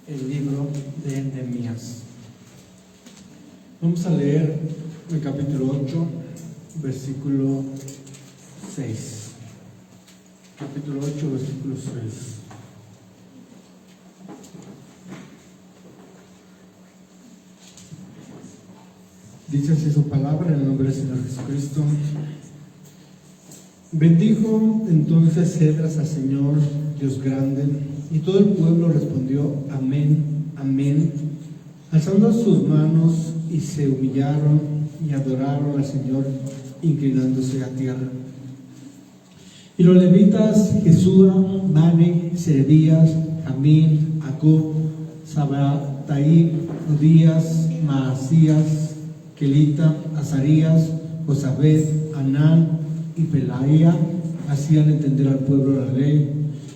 el libro de Nehemías. Vamos a leer el capítulo 8, versículo 6. Capítulo 8, versículo 6. Dice así su palabra en el nombre del Señor Jesucristo. Bendijo entonces Esdras al Señor, Dios grande, y todo el pueblo respondió: amén, amén, alzando sus manos, y se humillaron y adoraron al Señor, inclinándose a tierra. Y los levitas, Jesúa, Bani, Serebías, Jamín, Acub, Sabataí, Odías, Maasías, Kelita, Azarías, Josabed, Anán y Pelaía hacían entender al pueblo la ley.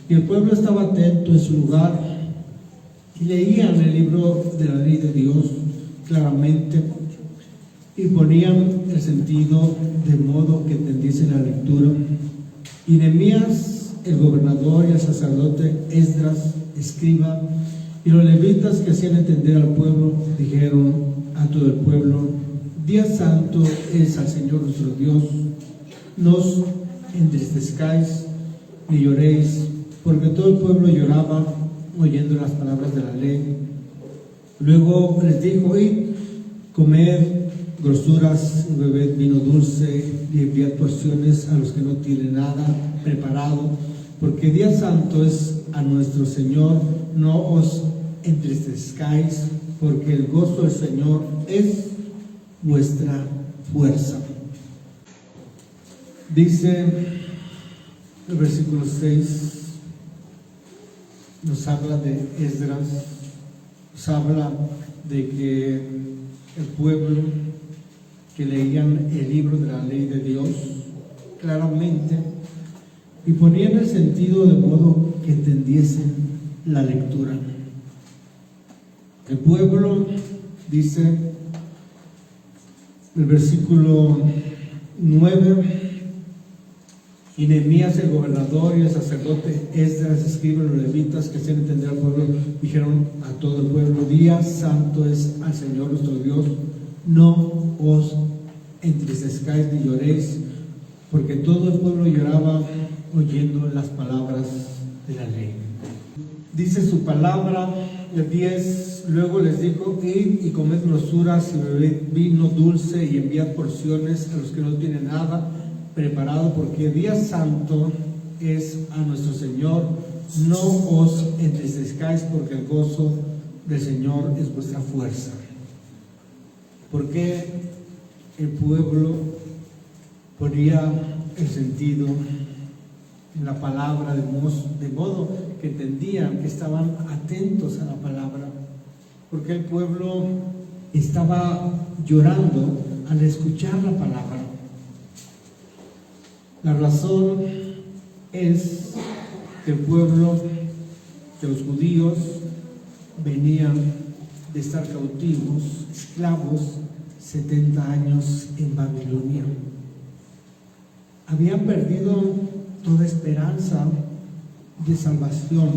Y el pueblo estaba atento en su lugar y leían el libro de la ley de Dios claramente y ponían el sentido de modo que entendiesen la lectura. Y Nehemías, el gobernador, y el sacerdote Esdras, escriba, y los levitas que hacían entender al pueblo, dijeron a todo el pueblo: día santo es al Señor nuestro Dios. No os entristezcáis ni lloréis, porque todo el pueblo lloraba oyendo las palabras de la ley. Luego les dijo: id, comed grosuras, bebed vino dulce, y enviad porciones a los que no tienen nada preparado, porque día santo es a nuestro Señor. No os entristezcáis, porque el gozo del Señor es vuestra fuerza. Dice el versículo 6, nos habla de Esdras, nos habla de que el pueblo que leían el libro de la ley de Dios claramente y ponían el sentido de modo que entendiesen la lectura. El pueblo, dice el versículo 9, y Nehemías, el gobernador, y el sacerdote Esdras, escriben los levitas que hacían entender al pueblo, dijeron a todo el pueblo: día santo es al Señor nuestro Dios. No os entristezcáis ni lloréis, porque todo el pueblo lloraba oyendo las palabras de la ley. Dice su palabra, el 10, luego les dijo: id y comed grosuras y bebed vino dulce y enviad porciones a los que no tienen nada preparado, porque día santo es a nuestro Señor. No os entristezcáis, porque el gozo del Señor es vuestra fuerza. Porque el pueblo ponía el sentido en la palabra de modo que entendían, que estaban atentos a la palabra, porque el pueblo estaba llorando al escuchar la palabra. La razón es que el pueblo, que los judíos venían de estar cautivos, esclavos, 70 años en Babilonia. Habían perdido toda esperanza de salvación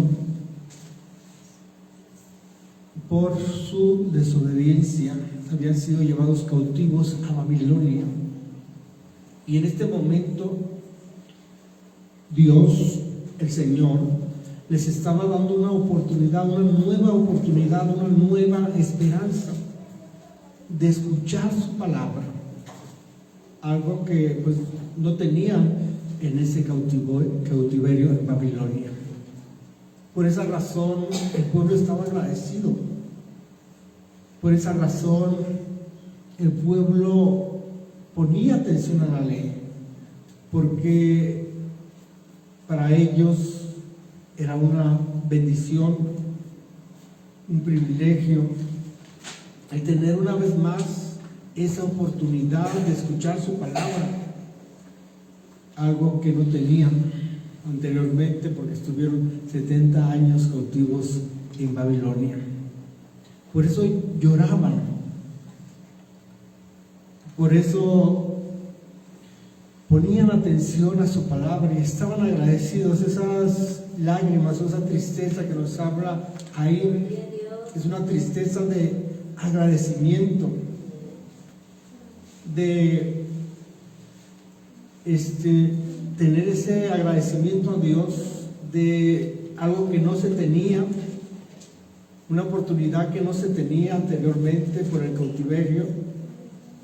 por su desobediencia. Habían sido llevados cautivos a Babilonia. Y en este momento Dios, el Señor, les estaba dando una oportunidad, una nueva esperanza de escuchar su palabra, algo que pues no tenían en ese cautiverio en Babilonia. Por esa razón el pueblo estaba agradecido. Por esa razón el pueblo ponía atención a la ley, porque para ellos era una bendición, un privilegio el tener una vez más esa oportunidad de escuchar su palabra, algo que no tenían anteriormente porque estuvieron 70 años cautivos en Babilonia. Por eso lloraban, por eso ponían atención a su palabra y estaban agradecidos. Esas lágrimas, esa tristeza que nos habla ahí es una tristeza de agradecimiento, de tener ese agradecimiento a Dios de algo que no se tenía, una oportunidad que no se tenía anteriormente por el cautiverio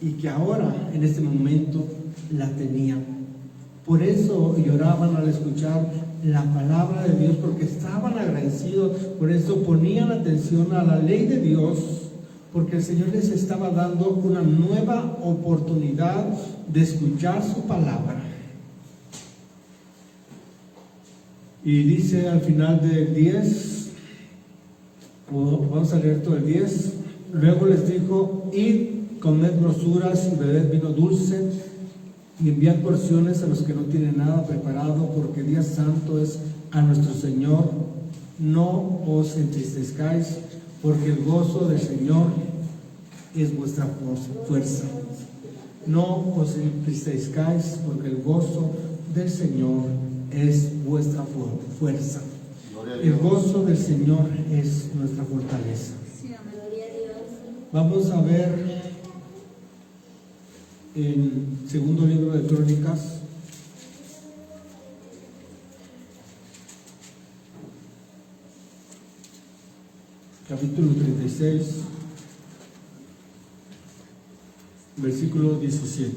y que ahora, en este momento, la tenían. Por eso lloraban al escuchar la palabra de Dios, porque estaban agradecidos, por eso ponían atención a la ley de Dios, porque el Señor les estaba dando una nueva oportunidad de escuchar su palabra. Y dice al final del 10, vamos a leer todo el 10, luego les dijo: id, comed grosuras y bebed vino dulce, y enviad porciones a los que no tienen nada preparado, porque día santo es a nuestro Señor. No os entristezcáis, porque el gozo del Señor es vuestra fuerza. No os entristezcáis, porque el gozo del Señor es vuestra fuerza. El gozo del Señor es nuestra fortaleza. Vamos a ver en segundo libro de Crónicas, capítulo 36, versículo 17.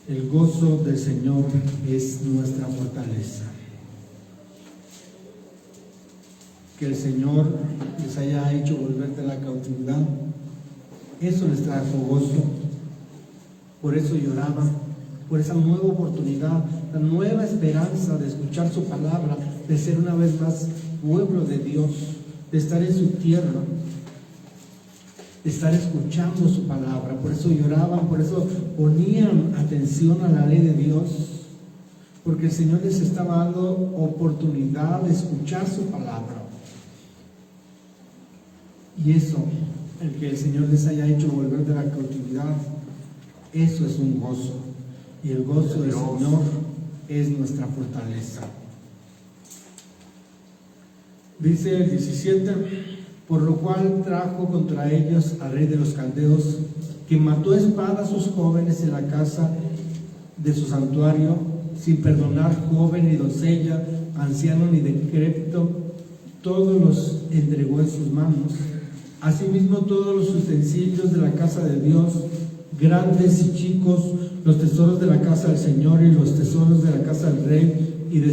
El gozo del Señor es nuestra fortaleza. Que el Señor les haya hecho volver de la cautividad, eso les trajo gozo. Por eso lloraban, por esa nueva oportunidad, la nueva esperanza de escuchar su palabra, de ser una vez más pueblo de Dios, de estar en su tierra, de estar escuchando su palabra. Por eso lloraban, por eso ponían atención a la ley de Dios, porque el Señor les estaba dando oportunidad de escuchar su palabra. Y eso, el que el Señor les haya hecho volver de la cautividad, eso es un gozo. Y el gozo del Señor es nuestra fortaleza. Dice el 17: por lo cual trajo contra ellos al rey de los caldeos, que mató a espada a sus jóvenes en la casa de su santuario, sin perdonar joven ni doncella, anciano ni decrépito, todos los entregó en sus manos. Asimismo todos los utensilios de la casa de Dios, grandes y chicos, los tesoros de la casa del Señor y los tesoros de la casa del rey y de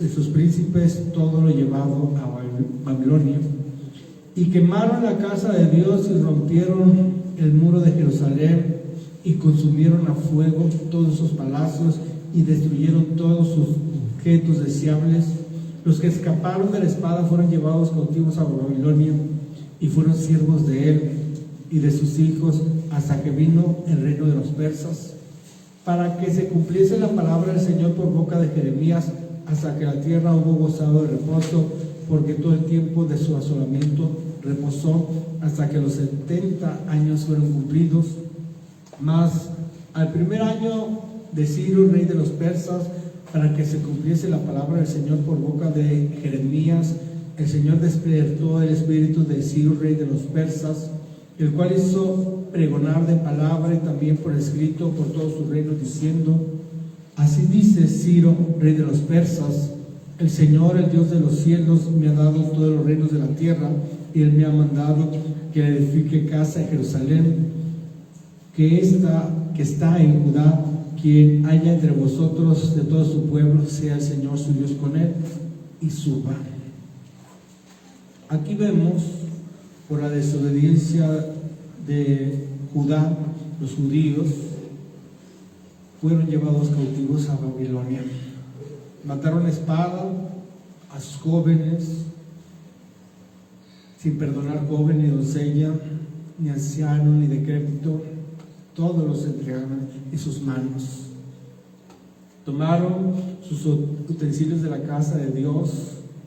sus príncipes, todo lo llevado a Babilonia. Y quemaron la casa de Dios y rompieron el muro de Jerusalén y consumieron a fuego todos sus palacios y destruyeron todos sus objetos deseables. Los que escaparon de la espada fueron llevados cautivos a Babilonia y fueron siervos de él y de sus hijos hasta que vino el reino de los persas, para que se cumpliese la palabra del Señor por boca de Jeremías, hasta que la tierra hubo gozado de reposo, porque todo el tiempo de su asolamiento reposó, hasta que los 70 años fueron cumplidos. Mas al primer año de Ciro, rey de los persas, para que se cumpliese la palabra del Señor por boca de Jeremías, el Señor despertó el espíritu de Ciro, rey de los persas, el cual hizo pregonar de palabra y también por escrito por todo su reino, diciendo: así dice Ciro, rey de los persas: el Señor, el Dios de los cielos, me ha dado todos los reinos de la tierra, y Él me ha mandado que edifique casa en Jerusalén, que está en Judá. Quien haya entre vosotros de todo su pueblo, sea el Señor su Dios con él, y suba. Aquí vemos, por la desobediencia de Judá, los judíos fueron llevados cautivos a Babilonia. Mataron a espada a sus jóvenes, sin perdonar joven ni doncella, ni anciano ni decrépito, todos los entregaron en sus manos. Tomaron sus utensilios de la casa de Dios,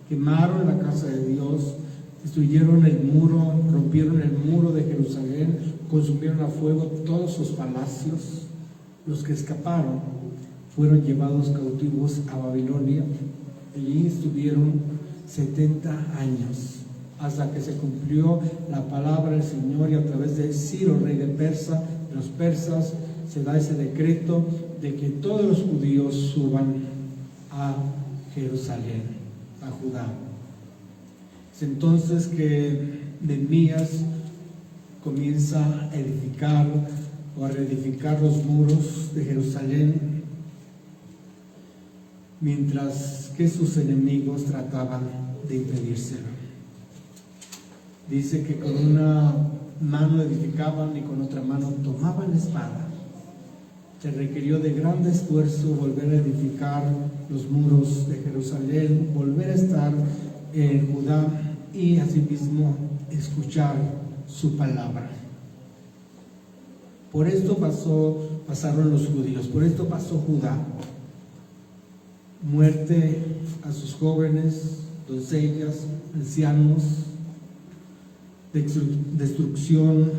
quemaron la casa de Dios, destruyeron el muro, rompieron el muro de Jerusalén, consumieron a fuego todos sus palacios. Los que escaparon fueron llevados cautivos a Babilonia. Allí estuvieron 70 años, hasta que se cumplió la palabra del Señor, y a través de Ciro, rey de los persas, se da ese decreto de que todos los judíos suban a Jerusalén, a Judá. Es entonces que Nehemías comienza a edificar o a reedificar los muros de Jerusalén, mientras que sus enemigos trataban de impedírselo. Dice que con una mano edificaban y con otra mano tomaban espada. Se requirió de gran esfuerzo volver a edificar los muros de Jerusalén, volver a estar en Judá y asimismo escuchar su palabra. Por esto pasaron los judíos, por esto pasó Judá. Muerte a sus jóvenes, doncellas, ancianos, destrucción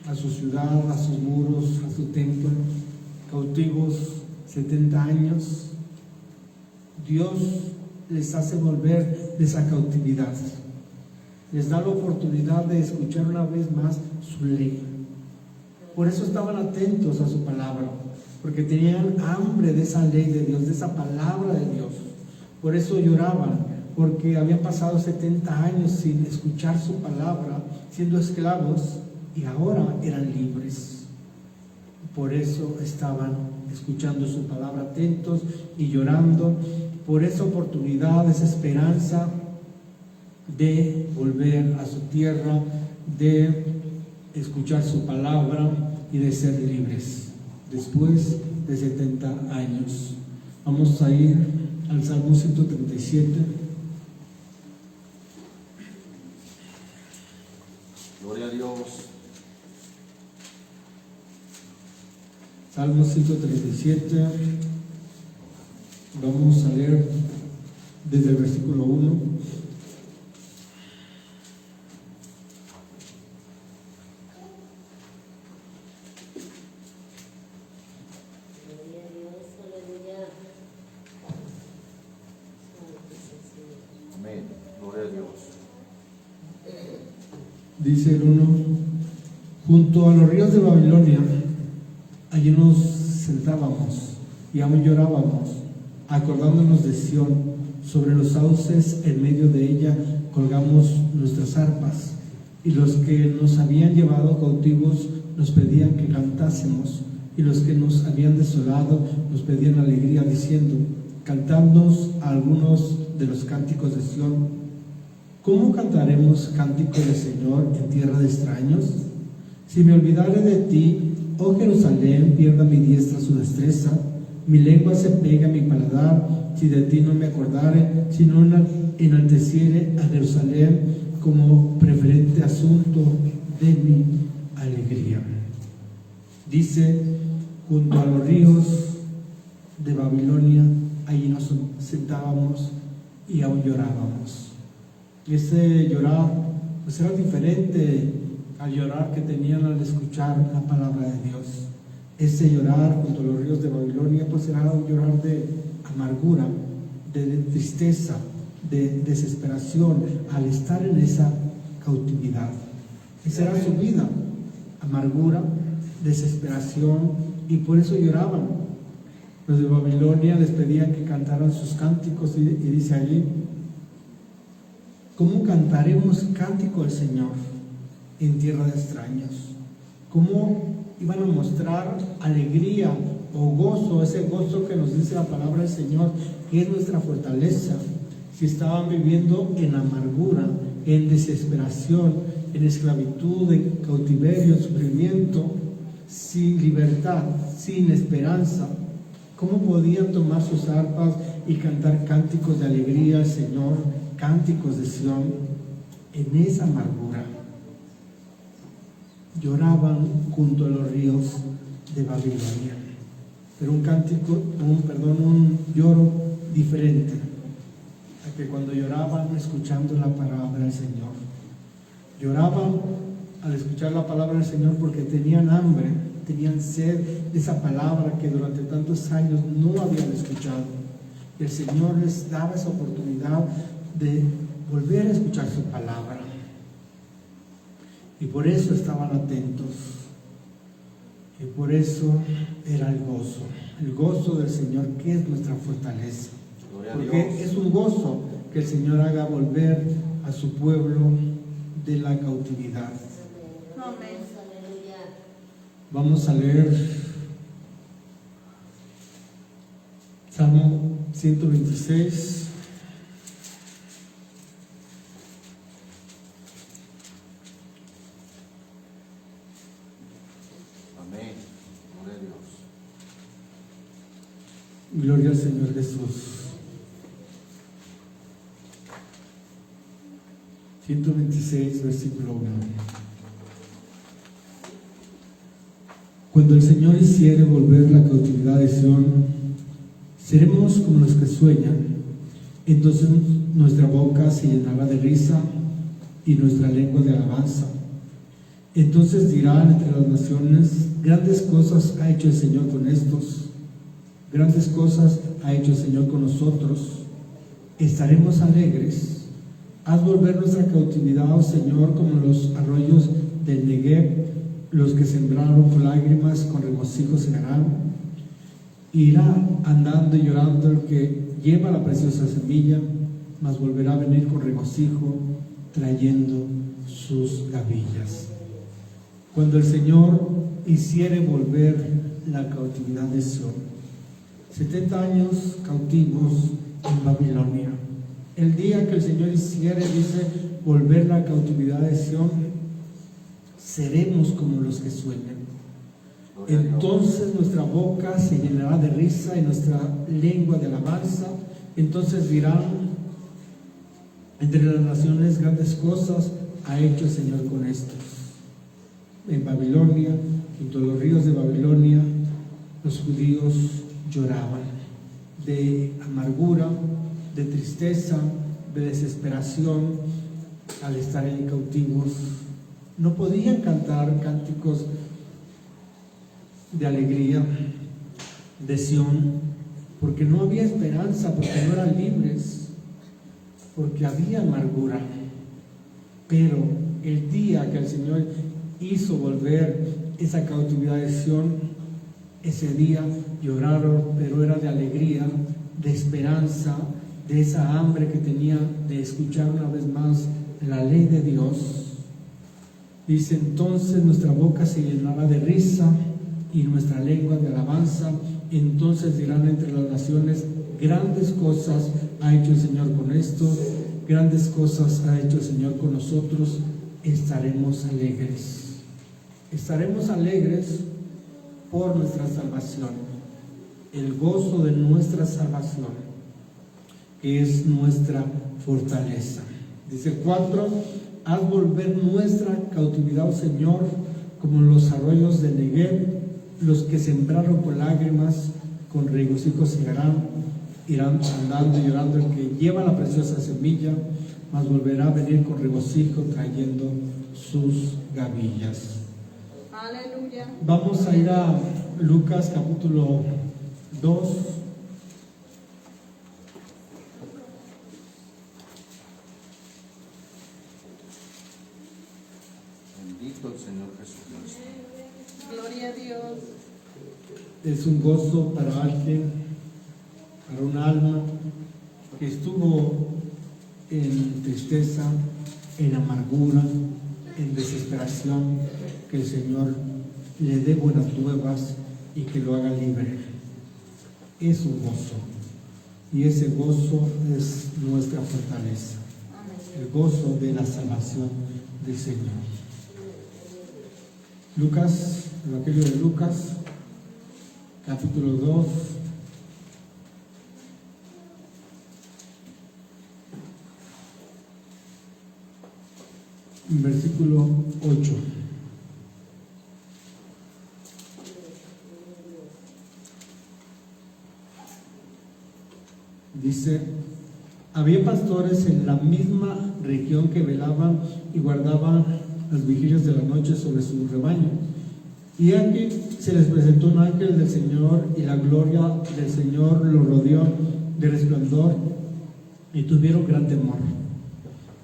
a su ciudad, a sus muros, a su templo, cautivos 70 años. Dios les hace volver de esa cautividad, les da la oportunidad de escuchar una vez más su ley. Por eso estaban atentos a su palabra, porque tenían hambre de esa ley de Dios, de esa palabra de Dios. Por eso lloraban, porque habían pasado 70 años sin escuchar su palabra, siendo esclavos, y ahora eran libres. Por eso estaban escuchando su palabra, atentos y llorando por esa oportunidad, esa esperanza de volver a su tierra, de escuchar su palabra y de ser libres después de 70 años. Vamos a ir al Salmo 137. Gloria a Dios. Salmo 137. Vamos a leer desde el versículo 1. Amén. Gloria a Dios. Dice el 1: junto a los ríos de Babilonia, allí nos sentábamos y aún llorábamos, acordándonos de Sión. Sobre los sauces en medio de ella colgamos nuestras arpas, y los que nos habían llevado cautivos nos pedían que cantásemos, y los que nos habían desolado nos pedían alegría, diciendo: cantadnos algunos de los cánticos de Sión. ¿Cómo cantaremos cánticos del Señor en tierra de extraños? Si me olvidare de ti, oh Jerusalén, pierda mi diestra su destreza, mi lengua se pega a mi paladar, si de ti no me acordare, si no enalteciere a Jerusalén como preferente asunto de mi alegría. Dice: junto a los ríos de Babilonia, allí nos sentábamos y aún llorábamos. Ese llorar pues era diferente al llorar que tenían al escuchar la palabra de Dios. Ese llorar junto a los ríos de Babilonia pues era un llorar de amargura, de tristeza, de desesperación al estar en esa cautividad. Esa era su vida: amargura, desesperación, y por eso lloraban. Los de Babilonia les pedían que cantaran sus cánticos, y dice allí: ¿cómo cantaremos cántico al Señor en tierra de extraños? ¿Cómo iban a mostrar alegría o gozo, ese gozo que nos dice la palabra del Señor, que es nuestra fortaleza, si estaban viviendo en amargura, en desesperación, en esclavitud, en cautiverio, en sufrimiento, sin libertad, sin esperanza? ¿Cómo podían tomar sus arpas y cantar cánticos de alegría al Señor, cánticos de Sión, en esa amargura? Lloraban junto a los ríos de Babilonia, pero un lloro diferente a que cuando lloraban escuchando la palabra del Señor. Lloraban al escuchar la palabra del Señor porque tenían hambre tenían sed de esa palabra que durante tantos años no habían escuchado. Y el Señor les daba esa oportunidad de volver a escuchar su palabra. Y por eso estaban atentos. Y por eso era el gozo del Señor, que es nuestra fortaleza. Porque es un gozo que el Señor haga volver a su pueblo de la cautividad. Amén. Vamos a leer Salmo 126. Amén. Gloria a Dios. Gloria al Señor Jesús. 126, versículo 1. Cuando el Señor hiciere volver la cautividad de Sión, seremos como los que sueñan. Entonces nuestra boca se llenará de risa y nuestra lengua de alabanza. Entonces dirán entre las naciones: grandes cosas ha hecho el Señor con estos, grandes cosas ha hecho el Señor con nosotros. Estaremos alegres. Haz volver nuestra cautividad, oh Señor, como los arroyos del Negev. Los que sembraron con lágrimas, con regocijo segarán. Irá andando y llorando el que lleva la preciosa semilla, mas volverá a venir con regocijo, trayendo sus gavillas. Cuando el Señor hiciere volver la cautividad de Sión, 70 años cautivos en Babilonia. El día que el Señor hiciere, dice, volver la cautividad de Sión, seremos como los que sueñan. Entonces nuestra boca se llenará de risa y nuestra lengua de alabanza. Entonces dirán entre las naciones: grandes cosas ha hecho el Señor con estos. En Babilonia, junto a los ríos de Babilonia, los judíos lloraban de amargura, de tristeza, de desesperación al estar ahí cautivos. No podían cantar cánticos de alegría, de Sión, porque no había esperanza, porque no eran libres, porque había amargura. Pero el día que el Señor hizo volver esa cautividad de Sión, ese día lloraron, pero era de alegría, de esperanza, de esa hambre que tenía de escuchar una vez más la ley de Dios. Dice: entonces nuestra boca se llenará de risa y nuestra lengua de alabanza. Entonces dirán entre las naciones: grandes cosas ha hecho el Señor con estos, grandes cosas ha hecho el Señor con nosotros. Estaremos alegres. Estaremos alegres por nuestra salvación, el gozo de nuestra salvación, que es nuestra fortaleza. Dice 4: haz volver nuestra cautividad, oh Señor, como los arroyos de Negev. Los que sembraron con lágrimas, con regocijo segarán. Irán andando y llorando el que lleva la preciosa semilla, mas volverá a venir con regocijo, trayendo sus gavillas. Aleluya. Vamos a ir a Lucas capítulo 2. Bendito el Señor Jesucristo. Gloria a Dios. Es un gozo para alguien, para un alma que estuvo en tristeza, en amargura, en desesperación, que el Señor le dé buenas nuevas y que lo haga libre. Es un gozo, y ese gozo es nuestra fortaleza, el gozo de la salvación del Señor. Lucas, el Evangelio de Lucas, capítulo 2. Versículo 8. Dice: había pastores en la misma región que velaban y guardaban las vigilias de la noche sobre su rebaño. Y aquí se les presentó un ángel del Señor y la gloria del Señor los rodeó de resplandor y tuvieron gran temor.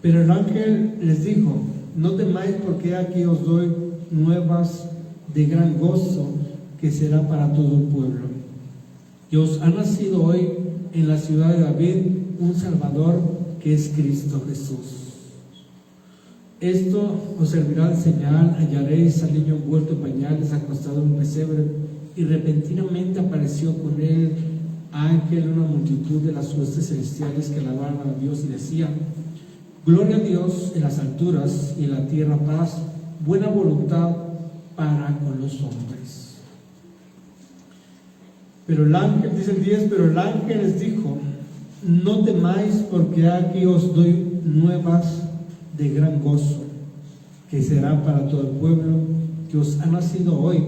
Pero el ángel les dijo: no temáis, porque aquí os doy nuevas de gran gozo que será para todo el pueblo. Que os ha nacido hoy en la ciudad de David un Salvador, que es Cristo Jesús. Esto os servirá de señal: hallaréis al niño envuelto en pañales, acostado en un pesebre. Y repentinamente apareció con él ángel, una multitud de las huestes celestiales que alababan a Dios y decían: gloria a Dios en las alturas y en la tierra paz, buena voluntad para con los hombres. Pero el ángel, dice el 10, pero el ángel les dijo: no temáis, porque aquí os doy nuevas de gran gozo, que será para todo el pueblo, que os ha nacido hoy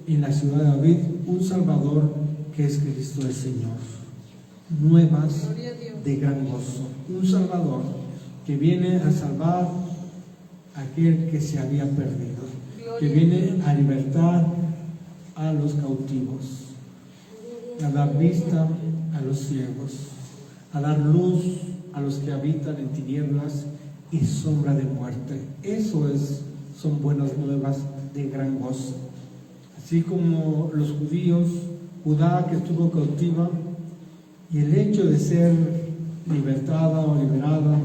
en la ciudad de David un Salvador, que es Cristo el Señor. Nuevas de gran gozo, un Salvador que viene a salvar a aquel que se había perdido, que viene a libertar a los cautivos, a dar vista a los ciegos, a dar luz a los que habitan en tinieblas y sombra de muerte. Eso son buenas nuevas de gran gozo. Así como los judíos, Judá que estuvo cautiva, y el hecho de ser libertada o liberada,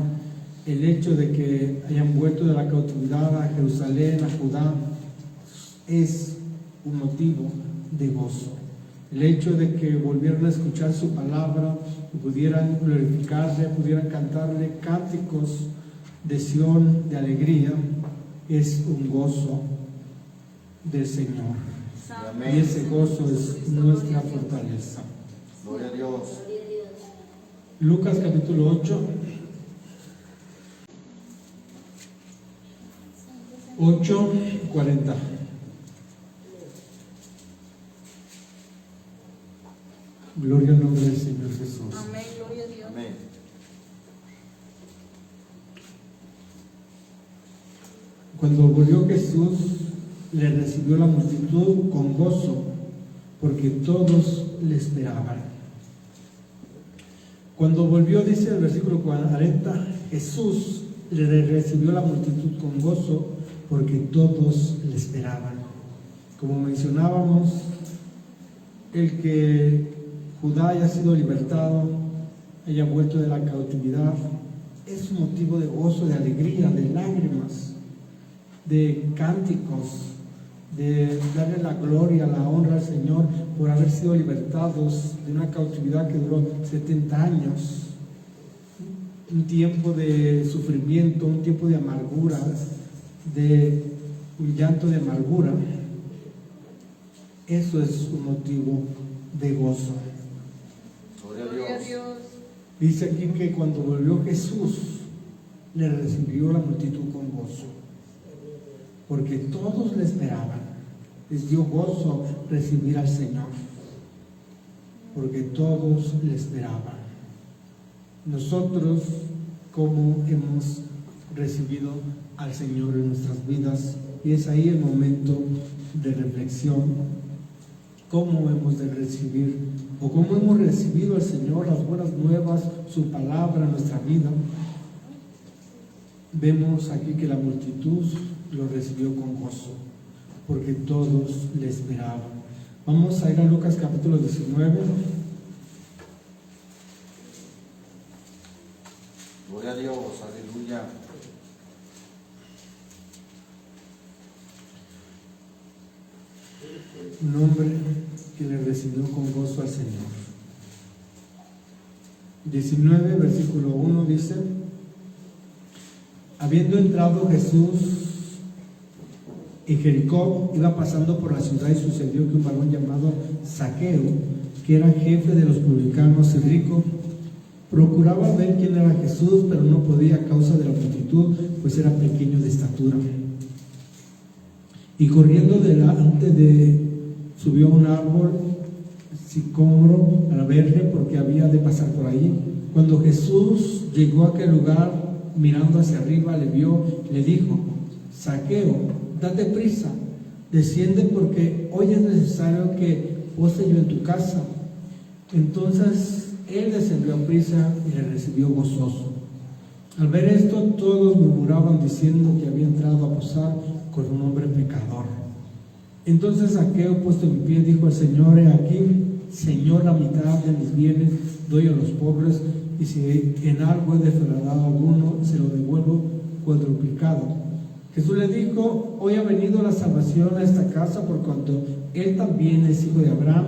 el hecho de que hayan vuelto de la cautividad a Jerusalén, a Judá, es un motivo de gozo. El hecho de que volvieran a escuchar su palabra, pudieran glorificarle, pudieran cantarle cánticos de Sión, de alegría, es un gozo del Señor. Amén. Y ese gozo es nuestra fortaleza. Gloria a Dios. Lucas capítulo 8. 8:40. Gloria al nombre del Señor Jesús. Amén, gloria a Dios. Amén. Cuando volvió Jesús, le recibió la multitud con gozo, porque todos le esperaban. Cuando volvió, dice el versículo 40, Jesús le recibió la multitud con gozo, porque todos le esperaban. Como mencionábamos, el que Judá haya sido libertado, haya vuelto de la cautividad, es un motivo de gozo, de alegría, de lágrimas, de cánticos, de darle la gloria, la honra al Señor por haber sido libertados de una cautividad que duró 70 años, un tiempo de sufrimiento, un tiempo de amargura, de un llanto de amargura. Eso es un motivo de gozo. Gloria a Dios. Dice aquí que cuando volvió Jesús, le recibió la multitud con gozo, porque todos le esperaban. Les dio gozo recibir al Señor, porque todos le esperaban. Nosotros, ¿cómo hemos recibido al Señor en nuestras vidas? Y es ahí el momento de reflexión. ¿Cómo hemos de recibir, o cómo hemos recibido al Señor, las buenas nuevas, su palabra en nuestra vida? Vemos aquí que la multitud lo recibió con gozo, porque todos le esperaban. Vamos a ir a Lucas capítulo 19. Gloria a Dios, aleluya. Un hombre que le recibió con gozo al Señor. 19, versículo 1 dice: habiendo entrado Jesús en Jericó, iba pasando por la ciudad, y sucedió que un varón llamado Zaqueo, que era jefe de los publicanos y rico, procuraba ver quién era Jesús, pero no podía a causa de la multitud, pues era pequeño de estatura. Y corriendo delante subió a un árbol sicómoro para verle, porque había de pasar por allí. Cuando Jesús llegó a aquel lugar, mirando hacia arriba, le vio y le dijo: Zaqueo, date prisa, desciende porque hoy es necesario que pose yo en tu casa. Entonces él descendió a prisa y le recibió gozoso. Al ver esto, todos murmuraban diciendo que había entrado a posar con un hombre pecador. Entonces Zaqueo, puesto en pie, dijo al Señor: he aquí, Señor, la mitad de mis bienes doy a los pobres, y si en algo he defraudado a alguno, se lo devuelvo cuadruplicado. Jesús le dijo: hoy ha venido la salvación a esta casa, por cuanto él también es hijo de Abraham,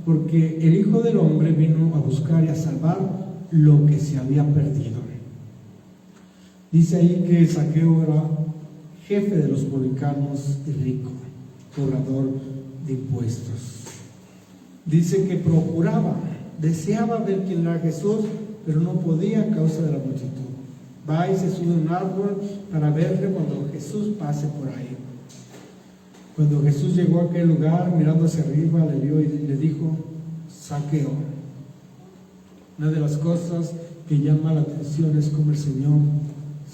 porque el Hijo del Hombre vino a buscar y a salvar lo que se había perdido. Dice ahí que Zaqueo era jefe de los publicanos y rico, cobrador de impuestos. Dice que procuraba, deseaba ver quién era Jesús, pero no podía a causa de la multitud. Va y se sube a un árbol para verle cuando Jesús pase por ahí. Cuando Jesús llegó a aquel lugar, mirando hacia arriba, le vio y le dijo: Zaqueo. Una de las cosas que llama la atención es como el Señor,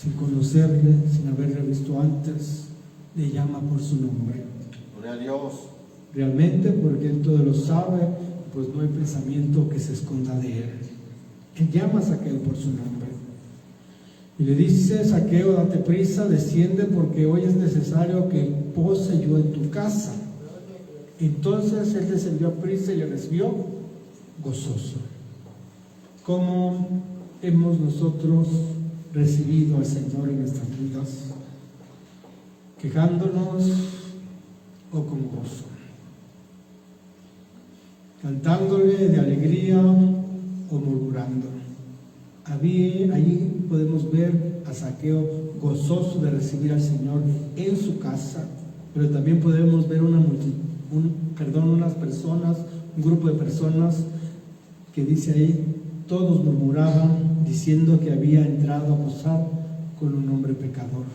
sin conocerle, sin haberle visto antes, le llama por su nombre. Gloria a Dios. Realmente, porque Él todo lo sabe, pues no hay pensamiento que se esconda de Él. Él llama a Zaqueo por su nombre. Y le dice: Zaqueo, date prisa, desciende, porque hoy es necesario que pose yo en tu casa. Entonces él descendió a prisa y le recibió gozoso. ¿Cómo hemos nosotros recibido al Señor en nuestras vidas? ¿Quejándonos o con gozo? ¿Cantándole de alegría o murmurando? Allí podemos ver a Zaqueo gozoso de recibir al Señor en su casa, pero también podemos ver un grupo de personas que dice ahí: todos murmuraban diciendo que había entrado a posar con un hombre pecador.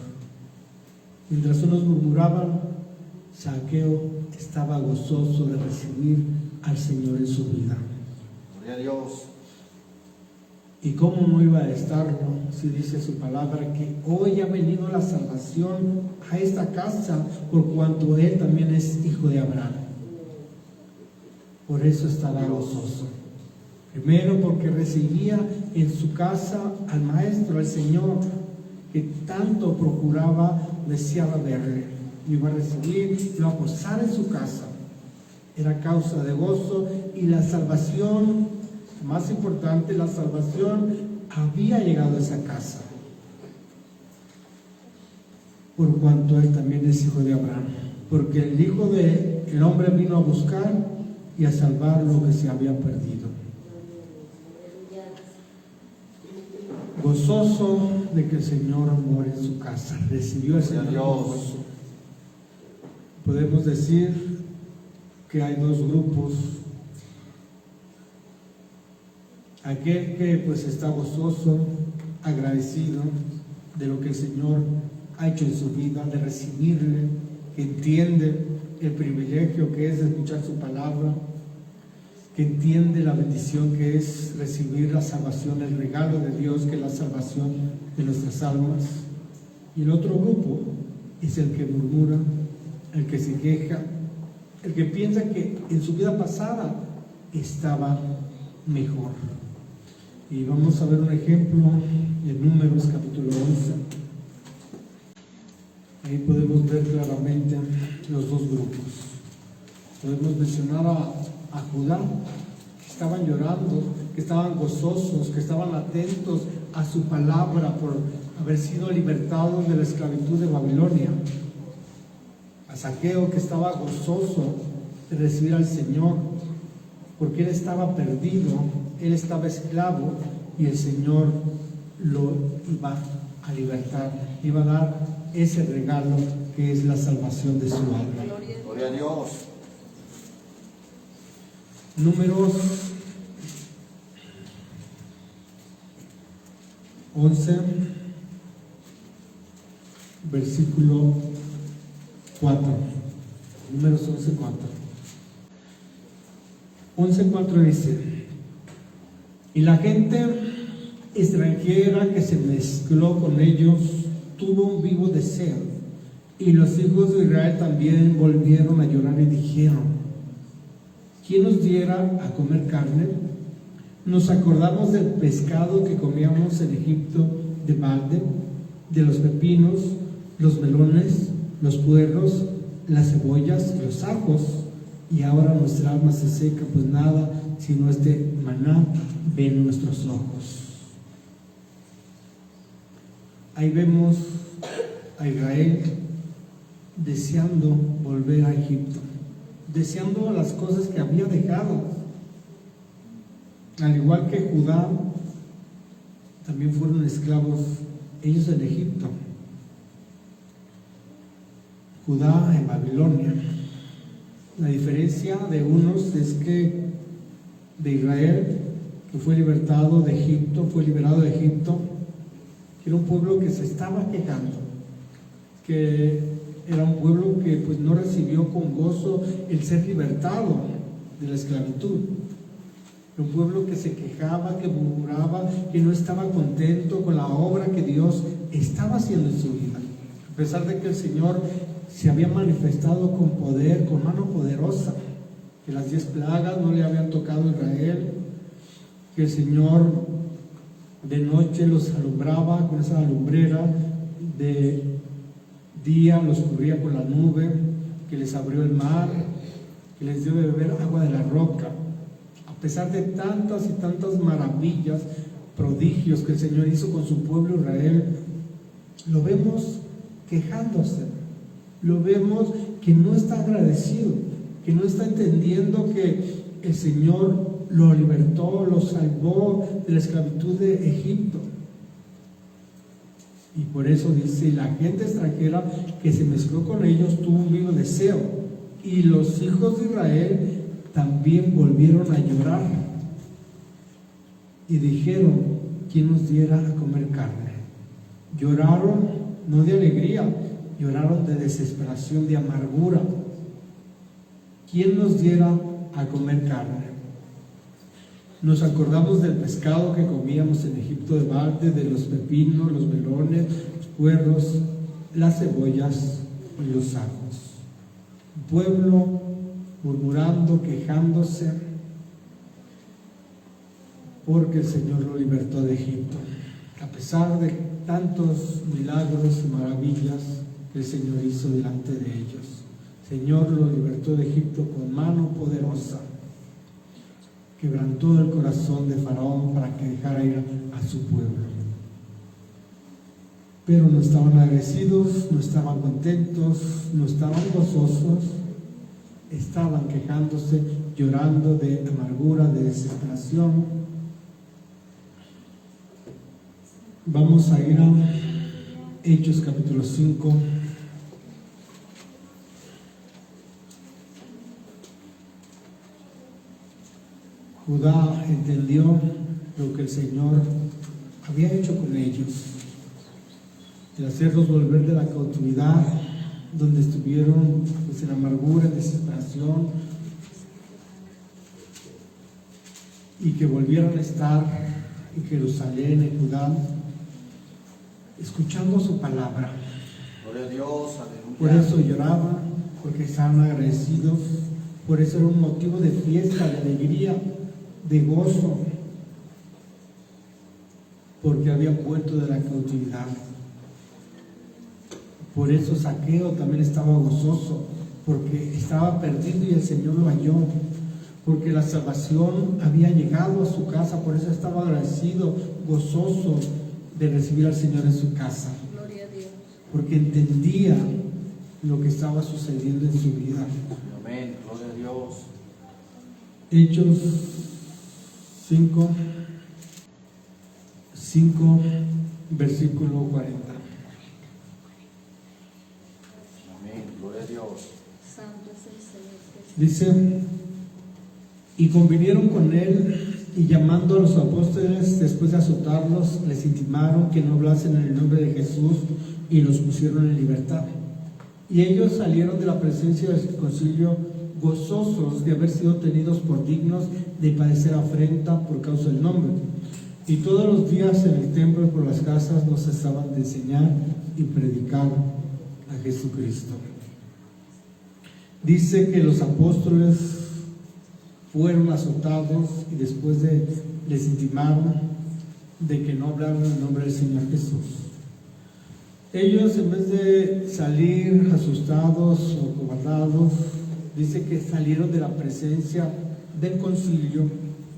Mientras unos murmuraban, Zaqueo estaba gozoso de recibir al Señor en su vida. Gloria a Dios. ¿Y cómo no iba a estarlo si dice su palabra que hoy ha venido la salvación a esta casa, por cuanto él también es hijo de Abraham? Por eso estaba gozoso. Primero, porque recibía en su casa al Maestro, al Señor, que tanto procuraba, deseaba verle. Iba a recibir, iba a posar en su casa. Era causa de gozo, y la salvación, más importante, la salvación había llegado a esa casa, por cuanto él también es hijo de Abraham, porque el Hijo del Hombre vino a buscar y a salvar lo que se había perdido. Gozoso de que el Señor mora en su casa, recibió al Señor con gozo. Podemos decir que hay dos grupos: aquel que pues está gozoso, agradecido de lo que el Señor ha hecho en su vida, de recibirle, que entiende el privilegio que es escuchar su palabra, que entiende la bendición que es recibir la salvación, el regalo de Dios, que es la salvación de nuestras almas. Y el otro grupo es el que murmura, el que se queja, el que piensa que en su vida pasada estaba mejor. Y vamos a ver un ejemplo en Números capítulo 11. Ahí podemos ver claramente los dos grupos. Podemos mencionar a Judá, que estaban llorando, que estaban gozosos, que estaban atentos a su palabra por haber sido libertados de la esclavitud de Babilonia. A Zaqueo, que estaba gozoso de recibir al Señor, porque él estaba perdido, él estaba esclavo, y el Señor lo iba a libertar, iba a dar ese regalo que es la salvación de su alma. Gloria a Dios. Números 11, versículo 4. Números 11, 4. 11:4 dice: y la gente extranjera que se mezcló con ellos tuvo un vivo deseo Y los hijos de Israel también volvieron a llorar y dijeron: ¿quién nos diera a comer carne? Nos acordamos del pescado que comíamos en Egipto de balde, de los pepinos, los melones, los puerros, las cebollas y los ajos, y ahora nuestra alma se seca, pues nada sino este maná ven nuestros ojos. Ahí vemos a Israel deseando volver a Egipto, deseando las cosas que había dejado. Al igual que Judá, también fueron esclavos ellos en Egipto. Judá en Babilonia. La diferencia de unos es que de Israel, que fue liberado de Egipto, que era un pueblo que se estaba quejando, que era un pueblo que pues no recibió con gozo el ser libertado de la esclavitud. Era un pueblo que se quejaba, que murmuraba, que no estaba contento con la obra que Dios estaba haciendo en su vida. A pesar de que el Señor se había manifestado con poder, con mano poderosa, que las 10 plagas no le habían tocado a Israel, que el Señor de noche los alumbraba con esa lumbrera, de día los cubría con la nube, que les abrió el mar, que les dio de beber agua de la roca. A pesar de tantas y tantas maravillas, prodigios que el Señor hizo con su pueblo Israel, lo vemos quejándose, lo vemos que no está agradecido, que no está entendiendo que el Señor lo libertó, lo salvó de la esclavitud de Egipto. Y por eso dice: la gente extranjera que se mezcló con ellos tuvo un vivo deseo, y los hijos de Israel también volvieron a llorar y dijeron: ¿quién nos diera a comer carne? Lloraron no de alegría, lloraron de desesperación, de amargura. ¿Quién nos diera a comer carne? Nos acordamos del pescado que comíamos en Egipto de balde, de los pepinos, los melones, los puerros, las cebollas y los ajos. Un pueblo murmurando, quejándose, porque el Señor lo libertó de Egipto. A pesar de tantos milagros y maravillas que el Señor hizo delante de ellos, el Señor lo libertó de Egipto con mano poderosa. Quebrantó el corazón de Faraón para que dejara ir a su pueblo. Pero no estaban agradecidos, no estaban contentos, no estaban gozosos, estaban quejándose, llorando de amargura, de desesperación. Vamos a ir a Hechos capítulo 5. Judá entendió lo que el Señor había hecho con ellos, de hacerlos volver de la cautividad, donde estuvieron pues, en amargura, en desesperación, y que volvieran a estar en Jerusalén, en Judá, escuchando su palabra. Gloria a Dios, aleluya. Por eso lloraban, porque estaban agradecidos, por eso era un motivo de fiesta, de alegría, de gozo, porque habían vuelto de la cautividad. Por eso Zaqueo también estaba gozoso, porque estaba perdido y el Señor lo halló, porque la salvación había llegado a su casa. Por eso estaba agradecido, gozoso de recibir al Señor en su casa, Gloria a Dios. porque entendía lo que estaba sucediendo en su vida. Amén, gloria a Dios. Hechos 5, versículo 40. Amén, gloria a Dios. Santo es el Señor. Dice: y convinieron con él, y llamando a los apóstoles, después de azotarlos, les intimaron que no hablasen en el nombre de Jesús, y los pusieron en libertad. Y ellos salieron de la presencia del concilio gozosos de haber sido tenidos por dignos de padecer afrenta por causa del nombre. Y todos los días en el templo y por las casas no cesaban de enseñar y predicar a Jesucristo. Dice que los apóstoles fueron azotados y después les intimaron de que no hablaran en nombre del Señor Jesús. Ellos, en vez de salir asustados o cobardados, dice que salieron de la presencia del concilio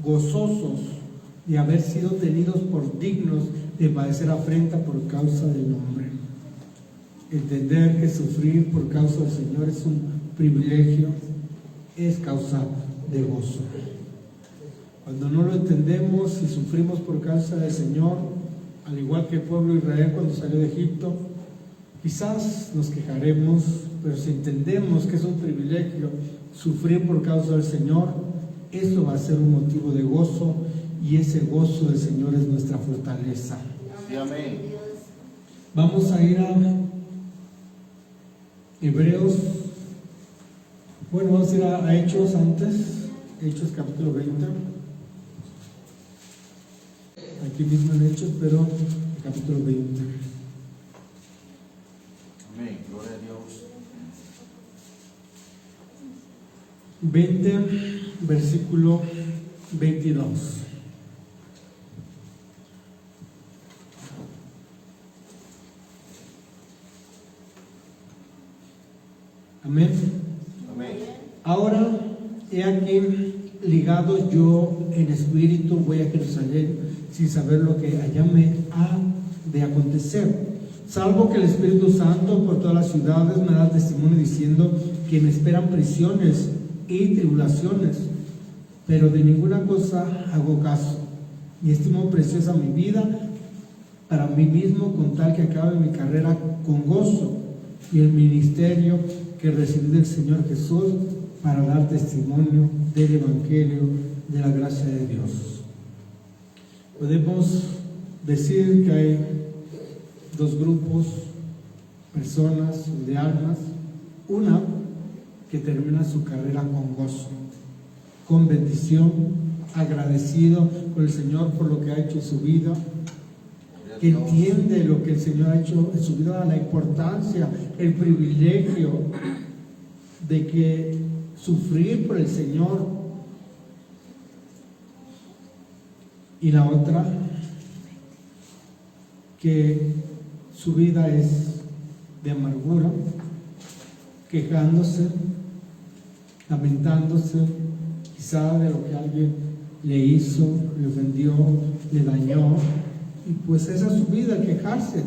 gozosos de haber sido tenidos por dignos de padecer afrenta por causa del nombre. Entender que sufrir por causa del Señor es un privilegio, es causa de gozo. Cuando no lo entendemos y sufrimos por causa del Señor, al igual que el pueblo de Israel cuando salió de Egipto, quizás nos quejaremos, pero si entendemos que es un privilegio sufrir por causa del Señor, eso va a ser un motivo de gozo, y ese gozo del Señor es nuestra fortaleza. Amén. Vamos a ir a Hebreos, bueno, vamos a ir a Hechos antes, Hechos capítulo 20, aquí mismo en Hechos, pero el capítulo 20. Amén. Gloria a Dios. 20, versículo 22. Amén. Amén. Ahora, he aquí, ligado yo en espíritu, voy a Jerusalén sin saber lo que allá me ha de acontecer, salvo que el Espíritu Santo por todas las ciudades me da testimonio diciendo que me esperan prisiones y tribulaciones, pero de ninguna cosa hago caso, y estimo preciosa mi vida para mí mismo, con tal que acabe mi carrera con gozo y el ministerio que recibí del Señor Jesús para dar testimonio del Evangelio de la gracia de Dios. Podemos decir que hay dos grupos, personas de almas, una que termina su carrera con gozo, con bendición, agradecido con el Señor por lo que ha hecho en su vida, que entiende lo que el Señor ha hecho en su vida, la importancia, el privilegio de que sufrir por el Señor. Y la otra, que su vida es de amargura, quejándose, lamentándose, quizá de lo que alguien le hizo, le ofendió, le dañó, y pues esa es su vida, el quejarse,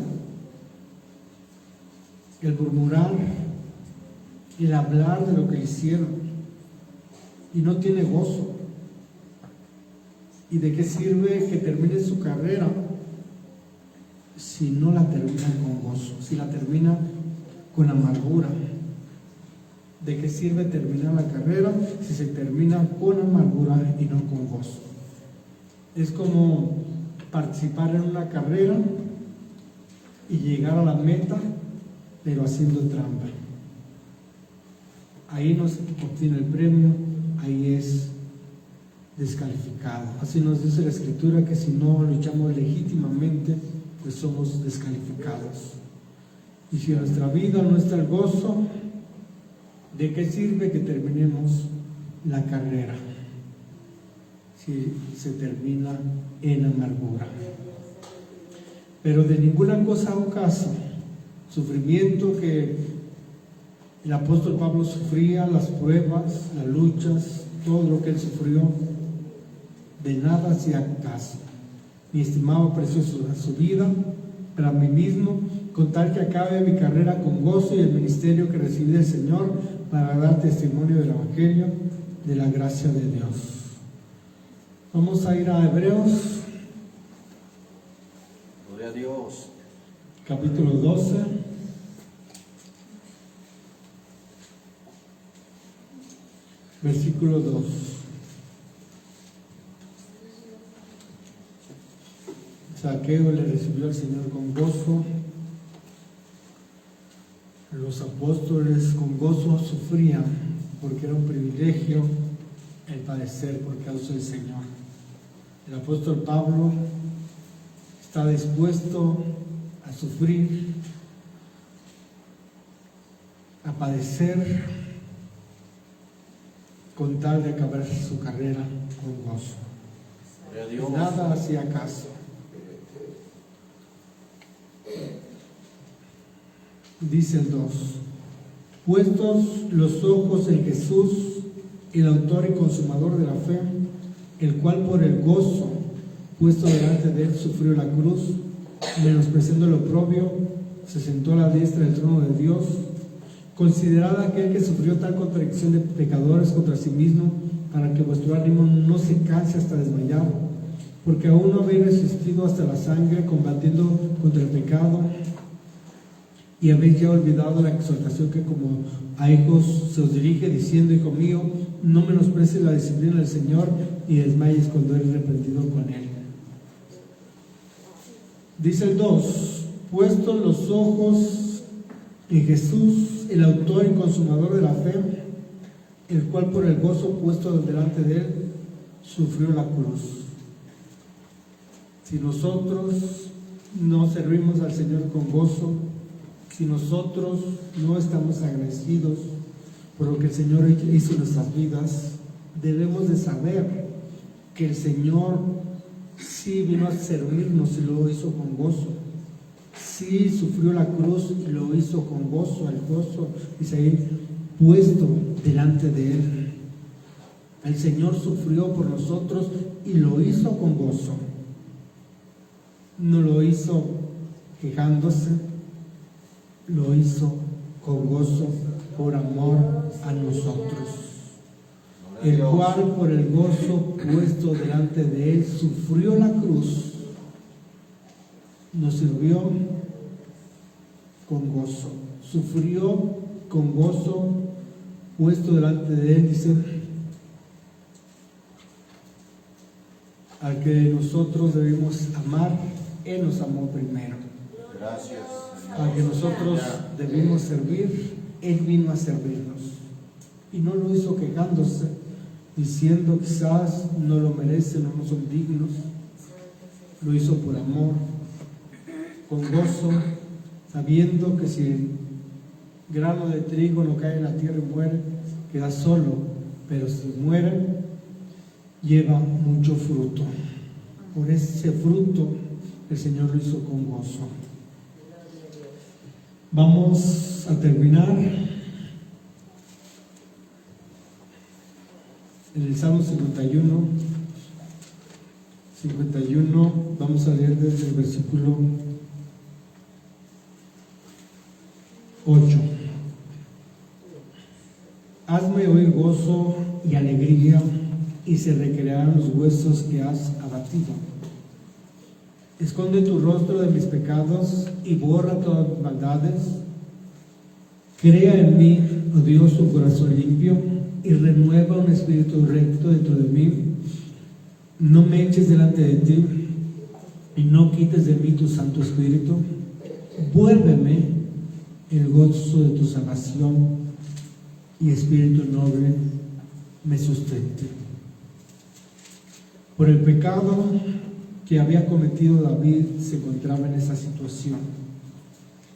el murmurar, el hablar de lo que le hicieron, y no tiene gozo. ¿Y de qué sirve que termine su carrera si no la termina con gozo, si la termina con amargura? ¿De qué sirve terminar la carrera si se termina con amargura y no con gozo? Es como participar en una carrera y llegar a la meta, pero haciendo trampa. Ahí no se obtiene el premio, ahí es descalificado. Así nos dice la Escritura, que si no luchamos legítimamente, pues somos descalificados. Y si en nuestra vida no está el gozo, ¿de qué sirve que terminemos la carrera si se termina en amargura? Pero de ninguna cosa hago caso. Sufrimiento que el apóstol Pablo sufría, las pruebas, las luchas, todo lo que él sufrió, de nada hacía caso, ni estimaba precioso su vida para mí mismo, con tal que acabe mi carrera con gozo y el ministerio que recibí del Señor para dar testimonio del Evangelio de la gracia de Dios. Vamos a ir a Hebreos, Gloria a Dios. capítulo 12. Versículo 2. Zaqueo le recibió al Señor con gozo. Los apóstoles con gozo sufrían, porque era un privilegio el padecer por causa del Señor. El apóstol Pablo está dispuesto a sufrir a padecer con tal de acabar su carrera con gozo. Gloria a Dios. Nada hacía caso. Dice el 2: puestos los ojos en Jesús, el autor y consumador de la fe, el cual por el gozo puesto delante de él sufrió la cruz, menospreciando lo oprobio, se sentó a la diestra del trono de Dios. Considerad aquel que sufrió tal contradicción de pecadores contra sí mismo, para que vuestro ánimo no se canse hasta desmayar, porque aún no habéis resistido hasta la sangre, combatiendo contra el pecado, y habéis ya olvidado la exhortación que como a hijos se os dirige, diciendo: hijo mío, no menosprecies la disciplina del Señor, y desmayes cuando eres reprendido con él. Dice el 2: puestos los ojos en Jesús, el autor y consumador de la fe, el cual por el gozo puesto delante de él sufrió la cruz. Si nosotros no servimos al Señor con gozo, si nosotros no estamos agradecidos por lo que el Señor hizo en nuestras vidas, debemos de saber que el Señor sí vino a servirnos y lo hizo con gozo. Sí sufrió la cruz y lo hizo con gozo. El gozo, dice ahí, puesto delante de él. El Señor sufrió por nosotros y lo hizo con gozo. No lo hizo quejándose, lo hizo con gozo por amor a nosotros, el cual por el gozo puesto delante de él sufrió la cruz, nos sirvió con gozo, sufrió con gozo puesto delante de él. Dice: al que nosotros debemos amar, él nos amó primero. Gracias, Señor. Al que nosotros debimos servir, él vino a servirnos. Y no lo hizo quejándose, diciendo quizás no lo merecen o no son dignos. Lo hizo por amor, con gozo, sabiendo que si el grano de trigo no cae en la tierra y muere, queda solo, pero si muere, lleva mucho fruto. Por ese fruto el Señor lo hizo con gozo. Vamos a terminar en el Salmo 51. Vamos a leer desde el versículo 8. Hazme oír gozo y alegría, y se recrearán los huesos que has abatido. Esconde tu rostro de mis pecados y borra todas mis maldades. Crea en mí, oh Dios, un corazón limpio, y renueva un espíritu recto dentro de mí. No me eches delante de ti y no quites de mí tu Santo Espíritu. Vuélveme el gozo de tu salvación, y espíritu noble me sustente. Por el pecado que había cometido David, se encontraba en esa situación.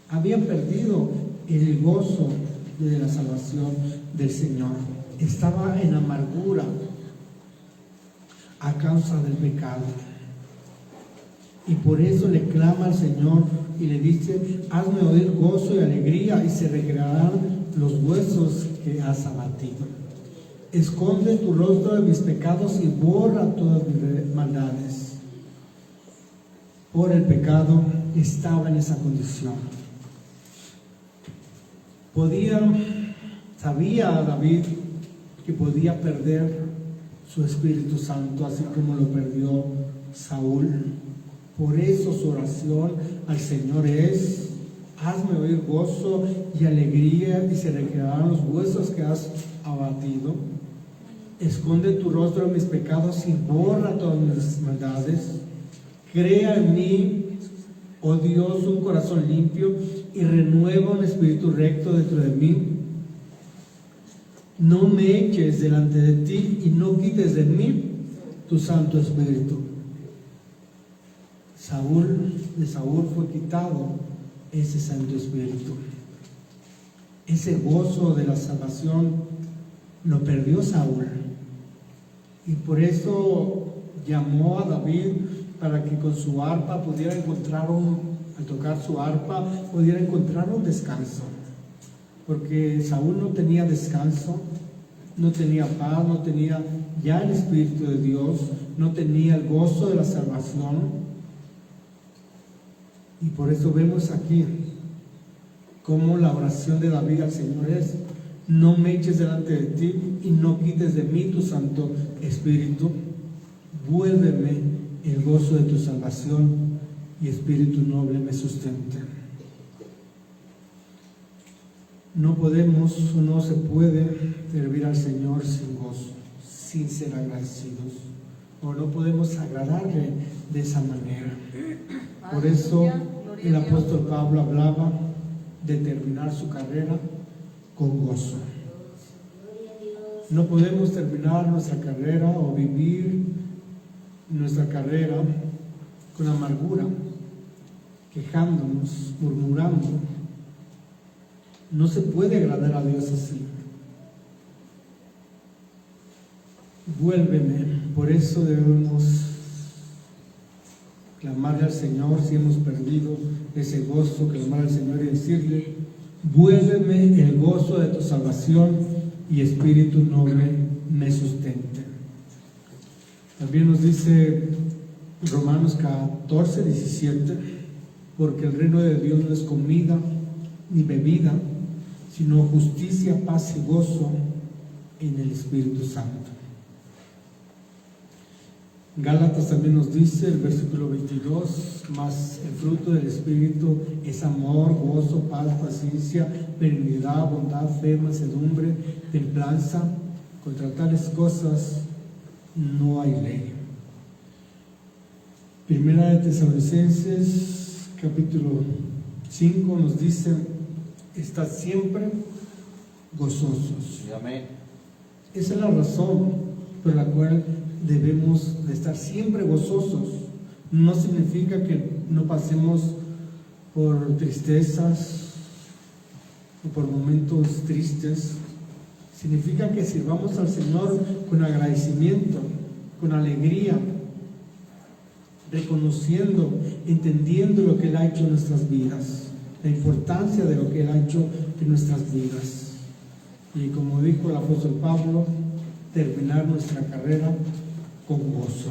Había perdido el gozo de la salvación del Señor. Estaba en amargura a causa del pecado. Y por eso le clama al Señor y le dice: hazme oír gozo y alegría, y se recrearán los huesos que has abatido. Esconde tu rostro de mis pecados y borra todas mis maldades. Por el pecado estaba en esa condición. Sabía David que podía perder su Espíritu Santo, así como lo perdió Saúl. Por eso su oración al Señor es: hazme oír gozo y alegría, y se recrearán los huesos que has abatido. Esconde tu rostro de mis pecados y borra todas mis maldades. Crea en mí, oh Dios, un corazón limpio, y renueva un espíritu recto dentro de mí. No me eches delante de ti y no quites de mí tu Santo Espíritu. De Saúl fue quitado ese Santo Espíritu. Ese gozo de la salvación lo perdió Saúl. Y por eso llamó a David para que con su arpa pudiera encontrar al tocar su arpa, pudiera encontrar un descanso. Porque Saúl no tenía descanso, no tenía paz, no tenía ya el Espíritu de Dios, no tenía el gozo de la salvación. Y por eso vemos aquí cómo la oración de David al Señor es: no me eches delante de ti y no quites de mí tu Santo Espíritu. Vuélveme el gozo de tu salvación y espíritu noble me sustente. No podemos o no se puede servir al Señor sin gozo, sin ser agradecidos, o no podemos agradarle de esa manera. Por eso el apóstol Pablo hablaba de terminar su carrera con gozo. No podemos terminar nuestra carrera o vivir nuestra carrera con amargura, quejándonos, murmurando. No se puede agradar a Dios así. Vuélveme. Por eso debemos clamarle al Señor si hemos perdido ese gozo, clamar al Señor y decirle: vuélveme el gozo de tu salvación y espíritu noble me sustente. También nos dice Romanos 14, 17: porque el reino de Dios no es comida ni bebida, sino justicia, paz y gozo en el Espíritu Santo. Gálatas también nos dice, el versículo 22, mas el fruto del Espíritu es amor, gozo, paz, paciencia, benignidad, bondad, fe, mansedumbre, templanza. Contra tales cosas no hay ley. Primera de Tesalonicenses, capítulo 5, nos dice: estad siempre gozosos. Amén. Esa es la razón por la cual debemos de estar siempre gozosos. No significa que no pasemos por tristezas o por momentos tristes. Significa que sirvamos al Señor con agradecimiento, con alegría, reconociendo, entendiendo lo que Él ha hecho en nuestras vidas, la importancia de lo que Él ha hecho en nuestras vidas. Y como dijo el apóstol Pablo, terminar nuestra carrera con gozo.